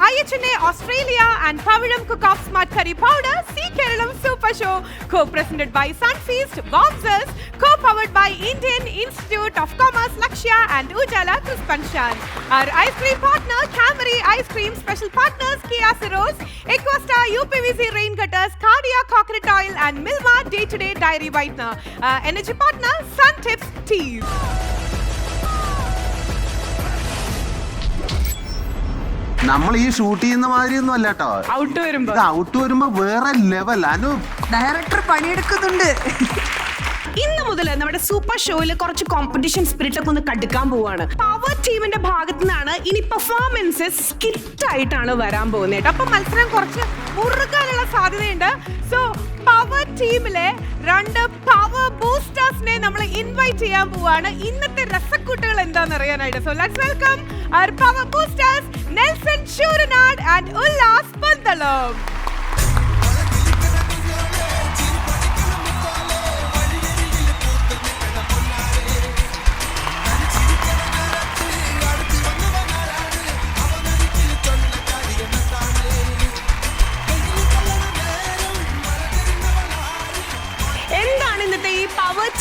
IHNA Australia and Paviram Cook-Off Smart Curry Powder, Sea Kerala Super Show, co-presented by Sunfeast, Bombsers, co-powered by Indian Institute of Commerce, Lakshya and Ujala Kuspanshan. Our ice cream partner, Camry Ice Cream, special partners, Kia Ceros, Equastar, UPVC Rain Cutters, Cardia Coconut Oil and Milma Day-to-Day Dairy Whitener. Energy partner, Sun Tips Teas. നമ്മൾ ഈ shoot ചെയ്യുന്ന മാതിരി ഒന്നും അല്ല കേട്ടോ. Out വരുമ്പോ വേറെ level. Anu director പണിയെടുക്കുന്നുണ്ട്. ഇന്ന് മുതൽ നമ്മുടെ സൂപ്പർ ഷോയിൽ കുറച്ച് കോമ്പറ്റീഷൻ സ്പിരിറ്റ് ഒക്കെ ഒന്ന് കടുക്കാൻ പോവാണ്. പവർ ടീമിന്റെ ഭാഗത്തു നിന്നാണ് ഇനി പെർഫോമൻസസ് സ്കിറ്റ് ആയിട്ടാണ് വരാൻ പോകുന്നത്. അപ്പൊ മത്സരം കുറച്ച് മുറുകാനുള്ള സാധ്യതയുണ്ട്. സോ പവർ ടീമിലെ 2 പവർ ബൂസ്റ്റേഴ്സിനെ നമ്മൾ ഇൻവൈറ്റ് ചെയ്യാൻ പോവാണ് ഇന്നത്തെ രസക്കൂട്ടുകൾ എന്താണെന്ന് അറിയാനായിട്ട്. So let's welcome our power boosters Nelson Shuranad and Ullas Pandalam.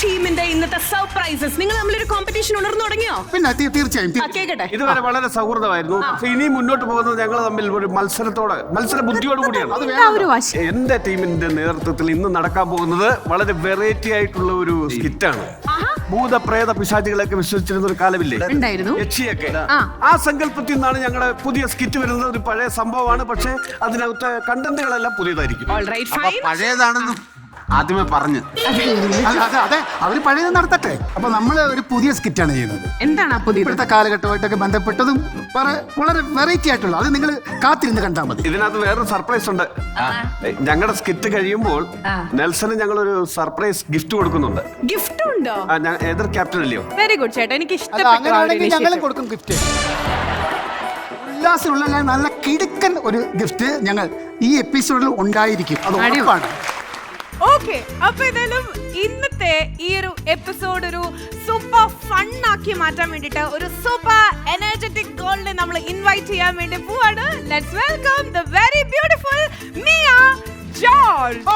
ടീമിന്റെ ഇന്നത്തെ സർപ്രൈസസ്. നിങ്ങൾ തമ്മിലൊരു കോമ്പറ്റീഷൻ ഉണർന്നു തുടങ്ങിയോ? പിന്നെ തീർച്ചയായും കേക്കട്ടെ. ഇതുവരെ വളരെ സൗഹൃദമായിരുന്നു. പക്ഷെ ഇനി മുന്നോട്ട് പോകുന്നത് ഞങ്ങൾ തമ്മിൽ ഒരു മത്സര ബുദ്ധിയോട് കൂടിയാണ്. എന്റെ ടീമിന്റെ നേതൃത്വത്തിൽ ഇന്ന് നടക്കാൻ പോകുന്നത് വളരെ വെറൈറ്റി ആയിട്ടുള്ള ഒരു സ്കിറ്റാണ്. ഭൂതപ്രേത പിശാചികളൊക്കെ വിശ്വസിച്ചിരുന്ന ഒരു കാലമില്ലേ, യക്ഷിയൊക്കെ, ആ സങ്കല്പത്തിൽ നിന്നാണ് ഞങ്ങളുടെ പുതിയ സ്കിറ്റ് വരുന്നത്. ഒരു പഴയ സംഭവമാണ്, പക്ഷെ അതിനകത്തെ കണ്ടന്റുകളെല്ലാം പുതിയതായിരിക്കും. പഴയതാണെന്നും ആദ്യമേ പറഞ്ഞു. അതെ, അവര് പഴയത് നടത്തട്ടെ. അപ്പൊ നമ്മള് ഒരു പുതിയ സ്കിറ്റാണ് ചെയ്യുന്നത്. എന്താണ് ഇപ്പോഴത്തെ കാലഘട്ടമായിട്ടൊക്കെ ബന്ധപ്പെട്ടതും വളരെ വെറൈറ്റി ആയിട്ടുള്ള, അത് നിങ്ങൾ കാത്തിരുന്ന് കണ്ടാൽ മതി. ഇതിനകത്ത് വേറൊരു സർപ്രൈസ് ഉണ്ട്. ഞങ്ങളുടെ സ്കിറ്റ് കഴിയുമ്പോൾ നെൽസന് ഞങ്ങളൊരു സർപ്രൈസ് ഗിഫ്റ്റ് കൊടുക്കുന്നുണ്ട്. ഗിഫ്റ്റ് ഉണ്ടോ? എതിർ ക്യാപ്റ്റൻ അല്ലയോ? വെരി ഗുഡ് ചേട്ടാ, എനിക്ക് അങ്ങനെയാണെങ്കിൽ ഞങ്ങളും കൊടുക്കും ഗിഫ്റ്റ്. ഉല്ലാസമുള്ള നല്ല കിടുക്കൻ ഒരു ഗിഫ്റ്റ് ഞങ്ങൾ ഈ എപ്പിസോഡിൽ ഉണ്ടായിരിക്കും. അത് ഉറപ്പാണ്. ഓക്കെ, അപ്പൊ ഏതായാലും ഇന്നത്തെ ഈ ഒരു എപ്പിസോഡ് ഒരു സൂപ്പർ ഫൺ ആക്കി മാറ്റാൻ വേണ്ടിട്ട് ഒരു സൂപ്പർ എനർജറ്റിക് ഗേളിനെ നമ്മൾ ഇൻവൈറ്റ് ചെയ്യാൻ വേണ്ടി പോവാണ്. Let's welcome the very beautiful Mia George.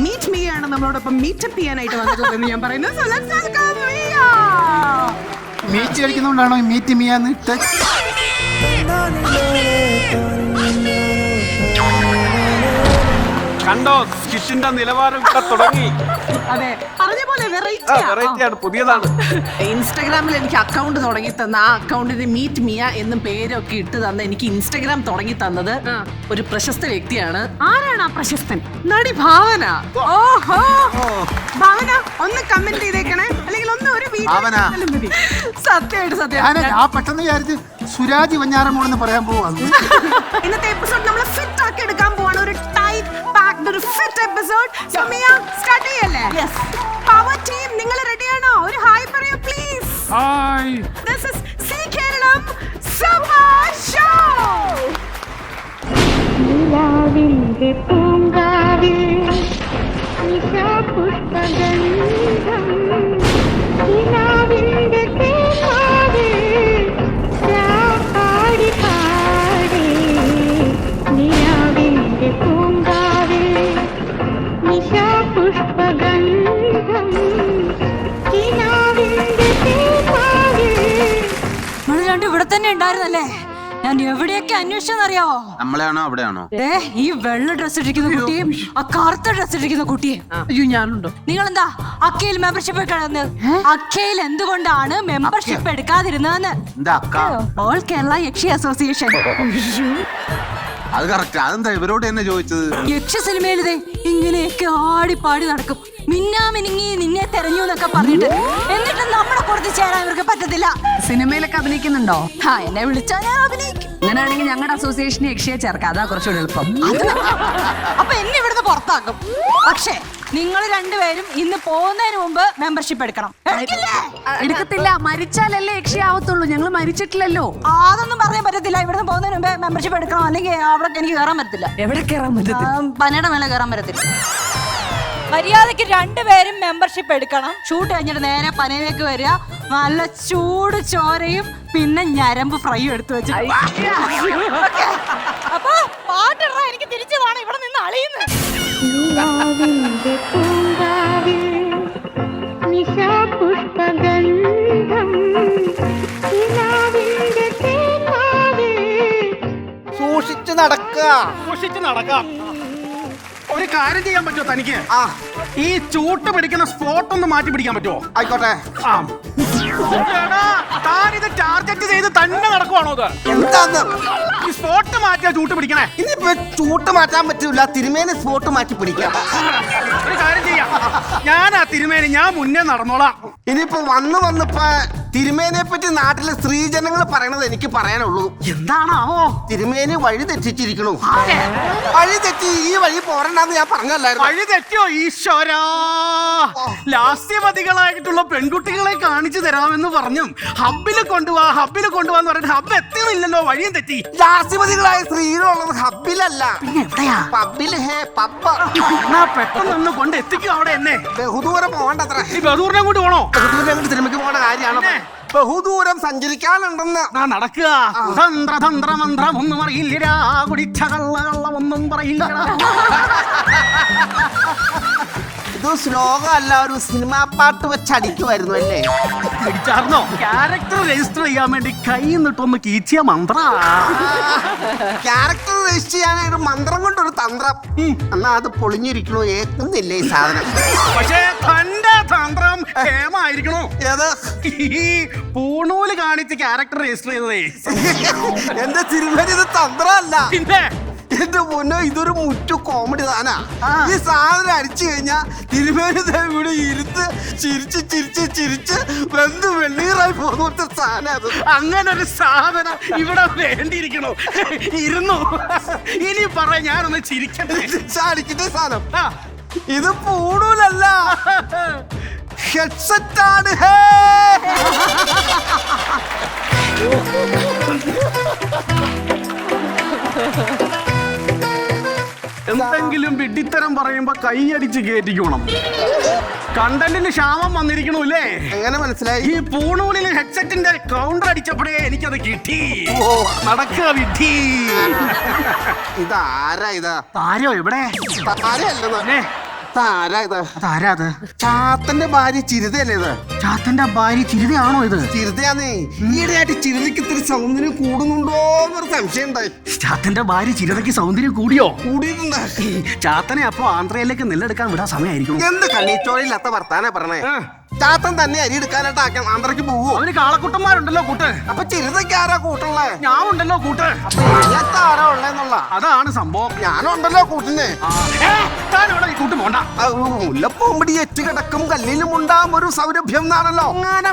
Meet me ആണ് നമ്മളോടൊപ്പം മീറ്റപ്പ് ചെയ്യാനായിട്ട് വന്നിട്ടുള്ളതെന്ന് ഞാൻ പറയുന്നത്. മീറ്റ് കഴിക്കുന്നതുകൊണ്ടാണോ മീറ്റ് മിയാന്ന് ഇട്ട്? കണ്ടോ, സ്കിറ്റിന്റെ നിലവാരം തുടങ്ങി. അതെ, പറഞ്ഞ പോലെ വെറൈറ്റി ആണ്, പുതിയതാണ്. ഇൻസ്റ്റാഗ്രാമിൽ എനിക്ക് അക്കൗണ്ട് തുടങ്ങി തന്ന, ആ അക്കൗണ്ടിന് മീറ്റ് മിയ എന്നും പേരൊക്കെ ഇട്ട് തന്ന, എനിക്ക് ഇൻസ്റ്റാഗ്രാം തുടങ്ങി തന്നത് ഒരു പ്രശസ്ത വ്യക്തിയാണ്. ആരാണ് ആ പ്രശസ്തൻ? നടി ഭാവന. ഓഹോ, ഭാവന ഒന്ന് കമന്റ് ചെയ്തേക്കണേ, അല്ലെങ്കിൽ ഒന്ന് ഒരു സത്യമായിട്ട് ആ പെട്ടെന്ന് വിചാരിച്ച് സുരാജ് വഞ്ഞാറമൂടെന്ന് പറയാൻ പോവാണ്. ഇന്നത്തെ എപ്പിസോഡ് നമ്മൾ ഫിറ്റ് ആക്കി എടുക്കാൻ പോവാണ്. ഒരു ടൈറ്റ് പാക്ഡ് ഒരു fit episode. So Mia start ചെയ്യല്ലേ? യെസ്. പവർ ടീം നിങ്ങൾ റെഡിയാണോ? ഒരു ഹായ് പറയൂ please. Hi. This is Zee Keralam super show. നിലാവിന്റെ പൂങ്കാവിൽ നിശാപുഷ്പഗന്ധം, നിലാവിന്റെ തേനാവിൽ പാടി പാടി, നിലാവിന്റെ പൂങ്കാവിൽ നിശാപുഷ്പഗന്ധം, നിലാവിന്റെ തേനാവിൽ. ഇവിടെ തന്നെ ഉണ്ടായിരുന്നല്ലേ? ഞാൻ എവിടെയൊക്കെ അന്വേഷിച്ചെന്നറിയാവോ? നമ്മളെയാണോ അവിടെയാണോ? ഈ വെള്ള ഡ്രസ് ഇട്ടിരിക്കുന്ന കുട്ടിയും ആ കറുത്ത ഡ്രസ് ഇട്ടിരിക്കുന്ന കുട്ടിയും. അയ്യോ, ഞാനുണ്ടോ? നിങ്ങൾ എന്താ അക്കയിൽ മെമ്പർഷിപ്പ് എടുക്കുന്നത്? അക്കയിൽ എന്തുകൊണ്ടാണ് മെമ്പർഷിപ്പ് എടുക്കാതിരുന്നതെന്ന്? ഓൾ കേരള യക്ഷി അസോസിയേഷൻ. അത് കറക്റ്റ്. അതെന്താ ഇവരോട് തന്നെ ചോദിച്ചത്? യക്ഷ സിനിമയിലേ ഇങ്ങനെയൊക്കെ ആടിപ്പാടി നടക്കും. മിന്നാമിനുങ്ങി നിന്നെ തെരഞ്ഞു എന്നൊക്കെ പറഞ്ഞിട്ട്, എന്നിട്ട് നമ്മളെ കൊടുത്ത് ചേരാൻ ഇവർക്ക് പറ്റത്തില്ല. സിനിമയിലൊക്കെ അഭിനയിക്കുന്നുണ്ടോ? എന്നെ വിളിച്ചാൽ ഞാൻ അഭിനയിക്കും. അങ്ങനെയാണെങ്കിൽ ഞങ്ങളുടെ അസോസിയേഷനെ യക്ഷിയെ ചേർക്കാം, അതാ കുറച്ചുകൂടെ എളുപ്പം. അപ്പൊ എന്നെ ഇവിടുന്ന് പുറത്താക്കും. പക്ഷേ നിങ്ങൾ രണ്ടുപേരും ഇന്ന് പോകുന്നതിന് മുമ്പ് മെമ്പർഷിപ്പ് എടുക്കണം. എടുക്കത്തില്ല, മരിച്ചാലല്ലേ യക്ഷിയാവത്തുള്ളൂ. ഞങ്ങൾ മരിച്ചിട്ടില്ലല്ലോ. അതൊന്നും പറയാൻ പറ്റത്തില്ല. ഇവിടുന്ന് പോകുന്നതിന് മുമ്പ് മെമ്പർഷിപ്പ് എടുക്കണം, അല്ലെങ്കിൽ അവിടെ എനിക്ക് കയറാൻ പറ്റത്തില്ല. എവിടെ കയറാൻ പറ്റത്തില്ല? പനയുടെ മേലെ കയറാൻ പറ്റത്തില്ല. മര്യാദക്ക് രണ്ടുപേരും മെമ്പർഷിപ്പ് എടുക്കണം. ഷൂട്ട് കഴിഞ്ഞിട്ട് നേരെ പനയിലേക്ക് വരിക. നല്ല ചൂട് ചോരയും പിന്നെ ഞരമ്പ് ഫ്രൈയും എടുത്തു വെച്ചു. അപ്പൊ പാട്ടിട, എനിക്ക് തിരിച്ചു പോണം, ഇവിടെ നിന്ന് അളിയുന്നു. നിലാവിന്റെ പൂങ്കാവിൽ നിശാപുഷ്പഗന്ധം നിലാവിന്റെ തേനാവിൽ സൂക്ഷിച്ച് നടക്കാം. ഒരു കാര്യം ചെയ്യാൻ പറ്റുമോ തനിക്ക്? ഈ ചൂട്ട് പിടിക്കുന്ന സ്പോട്ട് ഒന്ന് മാറ്റി പിടിക്കാൻ പറ്റുമോ? ആയിക്കോട്ടെ. താനിത് ടാർഗറ്റ് ചെയ്ത് തന്നെ നടക്കുവാണോ? ഇത് എന്താന്ന് ഈ സ്പോട്ട് മാറ്റിയാ ചൂട്ട് പിടിക്കണേ? ഇനിയിപ്പോ ചൂട്ട് മാറ്റാൻ പറ്റൂല, തിരുമേനി സ്പോട്ട് മാറ്റി പിടിക്കാം. ഒരു കാര്യം ചെയ്യാം, ഞാൻ തിരുമേനി ഞാൻ മുന്നേ നടന്നോളാം. ഇനിയിപ്പോ വന്നിപ്പോ തിരുമേനിയെ പറ്റി നാട്ടിലെ സ്ത്രീജനങ്ങൾ പറയണത് എനിക്ക് പറയാനുള്ളൂ. എന്താണാവോ? തിരുമേനി വഴി തെറ്റിച്ചിരിക്കണു. വഴി തെറ്റി ഈ വഴി പോരണ്ടെന്ന് ഞാൻ പറഞ്ഞല്ലായിരുന്നു. വഴി തെറ്റിയോ ഈശ്വരാ? ലാസ്യവതികളായിട്ടുള്ള പെൺകുട്ടികളെ കാണിച്ചു തരാമെന്ന് പറഞ്ഞും ഹബ്ബില് കൊണ്ടുപോവാന്ന് പറഞ്ഞിട്ട് ഹബ്ബ് എത്തുന്നില്ലല്ലോ, വഴിയും തെറ്റി. ജാസിമതികളായ സ്ത്രീകളുള്ളത് ഹബ്ബിലല്ല, എവിടെയാ? പബ്ബില്. പബ്ബ് പെട്ടെന്ന് കൊണ്ട് എത്തിക്കും അവിടെ എന്നെ. ബഹുദൂരം പോകണ്ടത്ര. ഈ ബദൂറിനെ കൊണ്ട് പോണോ? ബഹുദൂരം അങ്ങോട്ട് സിനിമയ്ക്ക് പോകേണ്ട കാര്യമാണ്. ബഹുദൂരം സഞ്ചരിക്കാനുണ്ടെന്ന്. നടക്കുക. തന്ത്രമന്ത്രം ഒന്നും അറിയില്ലടാ, കുടിച്ച കള്ള ഒന്നും പറയില്ല. ഇത് ശ്ലോകമല്ല, ഒരു സിനിമാ പാട്ട് വെച്ച് അടിക്കുമായിരുന്നു അല്ലേ? പിടിച്ചാർന്നോ? ക്യാരക്ടർ രജിസ്റ്റർ ചെയ്യാൻ വേണ്ടി കൈ നിട്ടൊന്ന് കീച്ചിയ മന്ത്ര. ക്യാരക്ടർ രജിസ്റ്റർ ചെയ്യാനായിട്ട് മന്ത്രം കൊണ്ടൊരു തന്ത്രം. എന്നാ അത് പൊളിഞ്ഞിരിക്കണോ, ഏക്കുന്നില്ല ഈ സാധനം. പക്ഷേ തന്റെ തന്ത്രം ഹേമായിരിക്കണോ? ഏത്? ഈ പൂണൂല് കാണിച്ച് ക്യാരക്ടർ രജിസ്റ്റർ ചെയ്തതേ. എന്റെ തിരുമേനി ഇത് തന്ത്രമല്ല. പിന്നെ എന്റെ പൊന്നോ, ഇതൊരു മുറ്റു കോമഡി സാധന. ഈ സാധനം അടിച്ചു കഴിഞ്ഞാ തിരുമേനി ഇവിടെ ഇരുന്ന് ചിരിച്ച് വെന്ത് വെണ്ണീറായി പോകുന്ന സാധനം അത്. അങ്ങനെ ഒരു സാധനം ഇവിടെ വേണ്ടിയിരിക്കണോ? ഇരുന്നു. ഇനി പറ, ഞാനൊന്ന് ചിരിക്കട്ടെ. അടിക്കുന്ന സാധനം ഇത് പൂണൂലല്ല, ഹെഡ്സെറ്റാണ്. എന്തെങ്കിലും വിഡ്ഢിത്തരം പറയുമ്പോ കൈയടിച്ച് കേറ്റിക്കണം. കണ്ടന്റിന് ക്ഷാമം വന്നിരിക്കണല്ലേ? എങ്ങനെ മനസ്സിലായി? ഈ പൂണൂലിന് ഹെഡ്സെറ്റിന്റെ കൗണ്ടർ അടിച്ചപ്പോഴേ എനിക്കത് കിട്ടി. നടക്കുക വിഡ്ഢി. ഇതാരാ? ആരോ ഇവിടെ? താരയല്ലെന്ന്. താരാ ഇത്? അതാരാ അത്? ചാത്തന്റെ ഭാര്യ ചിരിതയല്ലേ ഇത്? ചാത്തന്റെ ഭാര്യ ചിരിതയാണോ ഇത്? ചിരിതയാന്നേ. ഈയിടെയായിട്ട് ചിരിതയ്ക്ക് ഇത്തിരി സൗന്ദര്യം കൂടുന്നുണ്ടോ എന്നൊരു സംശയം ഉണ്ടായി. ചാത്തന്റെ ഭാര്യ ചിരിതയ്ക്ക് സൗന്ദര്യം കൂടിയോ? കൂടിയിട്ടുണ്ട്. ചാത്തനെ അപ്പൊ ആന്ധ്രയിലേക്ക് നെല്ലെടുക്കാൻ വിടാൻ സമയമായിരിക്കും. എന്ത് കണ്ണീച്ചോളില്ലാത്ത വർത്താനാ പറഞ്ഞേ. ചാത്തൻ തന്നെ അരി എടുക്കാനായിട്ട് ആന്ധ്രയ്ക്ക് പോവോ? അവന് കാളക്കുട്ടന്മാരുണ്ടല്ലോ കൂട്ട്. അപ്പൊ ചിരിതയ്ക്ക് ആരാ കൂട്ടുള്ളേ? ഞാൻ ഉണ്ടല്ലോ കൂട്ട്. ആരാ ഉള്ളേന്നുള്ള അതാണ് സംഭവം. ഞാനുണ്ടല്ലോ കൂട്ടിന്. താനവിടെ ഈ കൂട്ട് പോണ്ട. മുല്ലപ്പൂമ്പടി എറ്റ് കിടക്കും കല്ലിലും ഉണ്ടാം ഒരു സൗരഭ്യം എന്നാണല്ലോ. അങ്ങനെ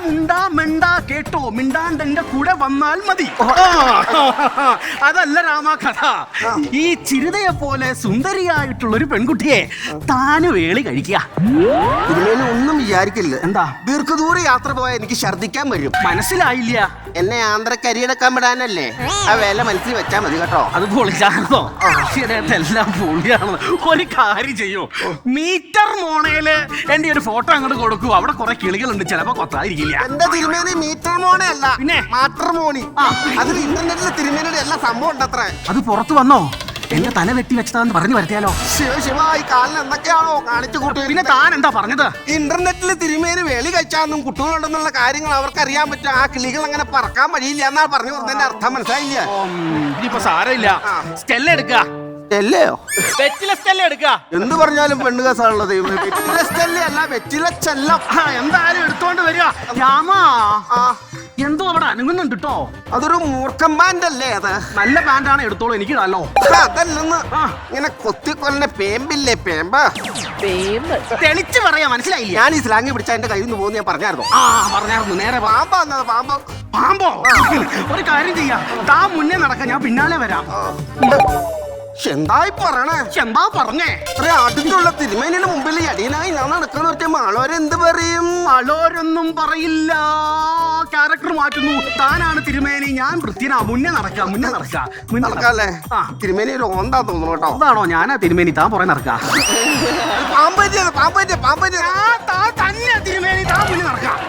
മിണ്ടാ കേട്ടോ, മിണ്ടാണ്ട് എന്റെ കൂടെ വന്നാൽ മതി. അതല്ല രാമ കഥ. ഈ ചിരിതയെ പോലെ സുന്ദരിയായിട്ടുള്ള ഒരു പെൺകുട്ടിയെ താന് വേളി കഴിക്കുക. ഇതിലേലും ഒന്നും വിചാരിക്കില്ല. എന്താ? ദീർഘദൂര യാത്ര പോയാൽ എനിക്ക് ഛർദിക്കാൻ വരും. മനസ്സിലായില്ല? എന്നെ ആന്ധ്രക്ക് അരിയെടുക്കാൻ വിടാനല്ലേ? ആ വേല മനസ്സിൽ വെച്ചാ മതി കേട്ടോ. അത് പൊളിച്ചാണോ? എല്ലാം പൊളിയാണ്. ഒരു കാര്യം ചെയ്യൂ, മീറ്റർ മോണയില് എന്റെ ഒരു ഫോട്ടോ അങ്ങോട്ട് കൊടുക്കൂ. അവിടെ കുറെ കിളികളുണ്ട്, ചിലപ്പോ കൊത്താതിരിക്കില്ല. എന്റെ തിരുമേനി മീറ്റർ മോണെ അല്ല, പിന്നെ മാറ്റർ മോണി. അതിൽ ഇന്റർനെറ്റിലെ തിരുമേനിയുടെ എല്ലാ സംഭവം ഉണ്ടത്രേ. അത് പുറത്തു വന്നോ? എന്റെ തല വെട്ടി വെച്ചതാന്ന് പറഞ്ഞു വരുത്തിയാലോ? ശിവ ഈ കാലിന് എന്തൊക്കെയാണോ കാണിച്ചു കൂട്ടി. പിന്നെ താൻ എന്താ പറഞ്ഞത്? ഇന്റർനെറ്റിൽ തിരുമേനി വേളി കഴിച്ചാന്നും കുട്ടികളുണ്ടെന്നുള്ള കാര്യങ്ങൾ അവർക്ക് അറിയാൻ പറ്റും. ആ കിളികൾ അങ്ങനെ പറക്കാൻ വഴിയില്ല എന്നാ പറഞ്ഞു പറഞ്ഞതിന്റെ അർത്ഥം മനസ്സിലായില്ല. ഇനിയിപ്പോ സാരമില്ല, സ്റ്റെല്ല എടുക്കുക. സ്റ്റെല്ലയോ? വെറ്റില സ്റ്റെല്ല എടുക്കുക. എന്ത് പറഞ്ഞാലും പെണ്ണ് കേസാണുള്ളത്. വെറ്റില സ്റ്റെല്ല അല്ല, വെറ്റില ചെല്ലം. എന്തായാലും എടുത്തോണ്ട് വരിക. രാമാ, എന്തോ അവിടെ അനങ്ങുന്നുണ്ട് കേട്ടോ. അതൊരു മൂർഖം പാന്റ് അല്ലേ? അത് നല്ല പാന്റാണ്, എടുത്തോളൂ. എനിക്ക് നല്ലോ. അതല്ലെന്ന് ഇങ്ങനെ കൊത്തിക്കൊല്ലെ പേമ്പില്ലേ? പേമ്പ് തെളിച്ച് പറയാ, മനസ്സിലായില്ല? ഞാൻ ഈ സ്ലാങ്ങി പിടിച്ച എന്റെ കയ്യിൽ നിന്ന് പോകുന്നു ഞാൻ പറഞ്ഞായിരുന്നു. പറഞ്ഞായിരുന്നു. നേരെ പാമ്പാ പാമ്പ്. പാമ്പോ? ഒരു കാര്യം ചെയ്യാം, താൻ മുന്നേ നടക്കാം, ഞാൻ പിന്നാലെ വരാം. എന്തായി പറയണേ? എന്താ പറഞ്ഞേ? ഇത്ര അടുത്തുള്ള തിരുമേനിയുടെ മുമ്പിൽ അടിയനായി ഞാൻ നടക്കാൻ പറ്റിയ മാളോരെന്ത് പറയും? അളോരൊന്നും പറയില്ല. ക്യാരക്ടർ മാറ്റുന്നു. താനാണ് തിരുമേനി, ഞാൻ വൃത്തിനാ. മുന്നേ നടക്കാം. നടക്കാല്ലേ? തിരുമേനി ഒരു ഓന്താ തോന്നുന്നു കേട്ടോ. അതാണോ? ഞാനാ തിരുമേനി, താൻ പുറകെ നടക്കാം. പാമ്പന്റെ തന്നെ തിരുമേനി, താൻ മുന്നേ നടക്കാം.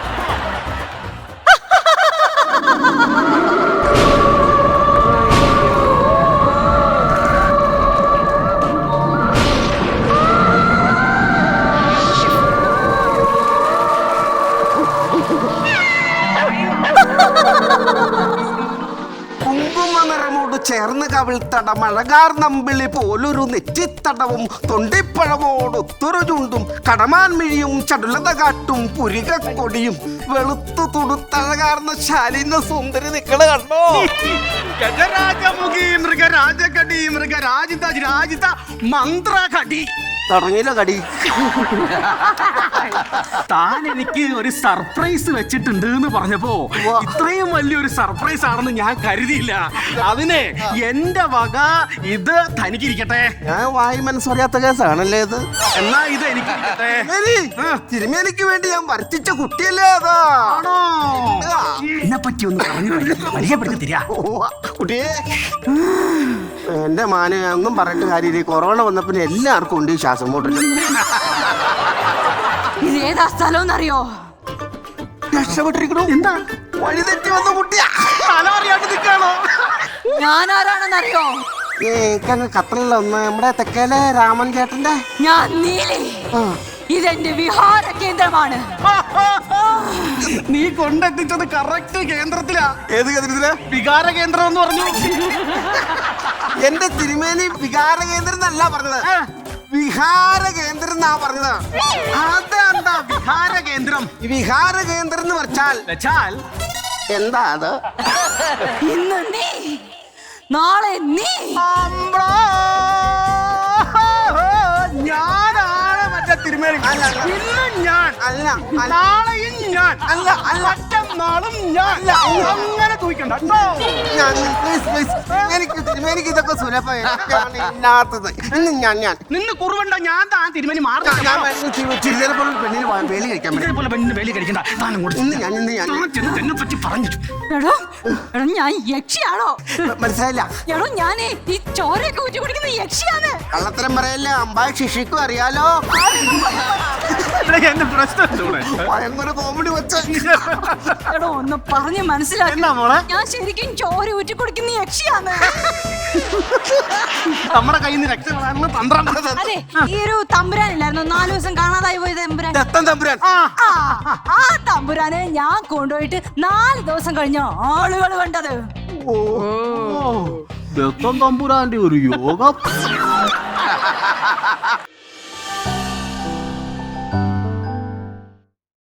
കുങ്കുമനിറമോട് ചേർന്ന് കവിൾത്തട മഴകാർ നമ്പിളി പോലൊരു നെറ്റിത്തടവും തൊണ്ടിപ്പഴമോടൊത്തൊരു ചുണ്ടും കടമാൻമിഴിയും ചടുലത കാട്ടും പുരികക്കൊടിയും വെളുത്തു തുടുത്തഴകാർന്ന ശാലിന സുന്ദരി നിക്കള് കണ്ടോ? ഗജരാജമുഖി മൃഗരാജകടി മൃഗരാജിത രാജിത മന്ത്രകടി. തുടങ്ങിയില്ല കടി. താൻ എനിക്ക് ഒരു സർപ്രൈസ് വെച്ചിട്ടുണ്ട് എന്ന് പറഞ്ഞപ്പോ ഇത്രയും വലിയൊരു സർപ്രൈസ് ആണെന്ന് ഞാൻ കരുതിയില്ല. അതിന് എന്റെ വക ഇത് തനിക്കിരിക്കട്ടെ. ഞാൻ വായി മനസ്സറിയാത്ത കേസാണല്ലേ ഇത്? എന്നാ ഇത് എനിക്കിരിക്കട്ടെ. തിരുമേനിക്ക് വേണ്ടി ഞാൻ വർത്തിച്ച കുട്ടിയല്ലേ അതാ? ആണോ? എന്നെ പറ്റി ഒന്ന് പറഞ്ഞു പരിചയപ്പെടുത്തി തരാ. കുട്ടിയെ, എന്റെ മാന് ഒന്നും പറഞ്ഞിട്ട് കാര്യമില്ല. കൊറോണ വന്നപ്പോ എല്ലാവർക്കും ഉണ്ട് ഈ ശ്വാസം മുട്ടല്. ഇത് ഏതാ സ്ഥലം അറിയോ? രക്ഷപ്പെട്ടിരിക്കണു. എന്താ വഴി തെറ്റി വന്ന കുട്ടിയാ? അറിയാണ്ട് നിൽക്കാണോ? ഞാൻ ആരാണെന്നറിയോ? ഖത്തറിലുള്ള ഒന്ന് നമ്മുടെ തെക്കേലെ രാമൻ ചേട്ടന്റെ. ഞാൻ നീലി. ഇതെന്റെ വിഹാര കേന്ദ്രമാണ്. നീ കൊണ്ടെത്തിച്ചത് കറക്റ്റ് കേന്ദ്രത്തിലാ. ഏത് കേന്ദ്രത്തിലാ? വികാര കേന്ദ്രം എന്ന് പറഞ്ഞു. എന്റെ തിരുമേനി വികാര കേന്ദ്രം എന്നല്ല പറഞ്ഞത്, വിഹാര കേന്ദ്രം എന്നാ പറഞ്ഞത്. അതെന്താ വിഹാര കേന്ദ്രം? ഈ വിഹാര കേന്ദ്രം എന്ന് വെച്ചാൽ എന്താ അത്? ഇന്ന് നീ, നാളെ നീ. ഞാനാണ് മറ്റേ തിരുമേനി. ഇന്നും ഞാൻ, അല്ല നാളെയും ഞാൻ, അല്ല മറ്റന്നാളും ഞാൻ. അങ്ങനെ തൂക്കണ്ട. എനിക്ക് തിരുമേനിക്ക് ഇതൊക്കെ സുലഭമാണ് ഇല്ലാത്തത്. ഇന്ന് ഞാൻ നിന്ന് കുറുവണ്ട. ഞാൻ താൻ തിരുമേനി മാറി. ചില്ലറ പോലെ പെണ്ണിന് വേലി കഴിക്കാൻ പറ്റും. പോലെ പെണ്ണിന് വേലി കഴിക്കണ്ട. താനും കൂടെ ഇന്ന് ഞാൻ എന്നെ പറ്റി പറഞ്ഞു. എടോ ഞാൻ യക്ഷിയാണോ? മനസ്സിലായില്ല. എടോ ഞാനേ ഈ ചോരയൊക്കെ ഊറ്റി കുടിക്കുന്ന യക്ഷിയാണ്. കള്ളത്തരം പറയല്ലേ, അമ്പായ ശിക്ഷിക്കും അറിയാലോ. എന്റെ പ്രശ്നം ഭയങ്കര കോമഡി വെച്ച. എടോ ഒന്ന് പറഞ്ഞ് മനസ്സിലാക്കി. എന്നാ മോളെ? ഞാൻ ശരിക്കും ചോര ഊറ്റി കുടിക്കുന്ന യക്ഷിയാണ്. നമ്മുടെ കയ്യിൽ നിന്ന് രക്ഷപ്പെടാനുള്ള തന്ത്രം. അതെ, ഈ ഒരു തമ്പുരാനില്ലായിരുന്നു 4 ദിവസം കാണാതായി പോയത് തമ്പുരാൻ. തമ്പുരാൻ. ആ തമ്പുരാനെ ഞാൻ കൊണ്ടുപോയിട്ട് 4 ദിവസം കഴിഞ്ഞ ആളുകൾ കണ്ടത്. ദത്തം തമ്പുരാന്റെ ഒരു യോഗം.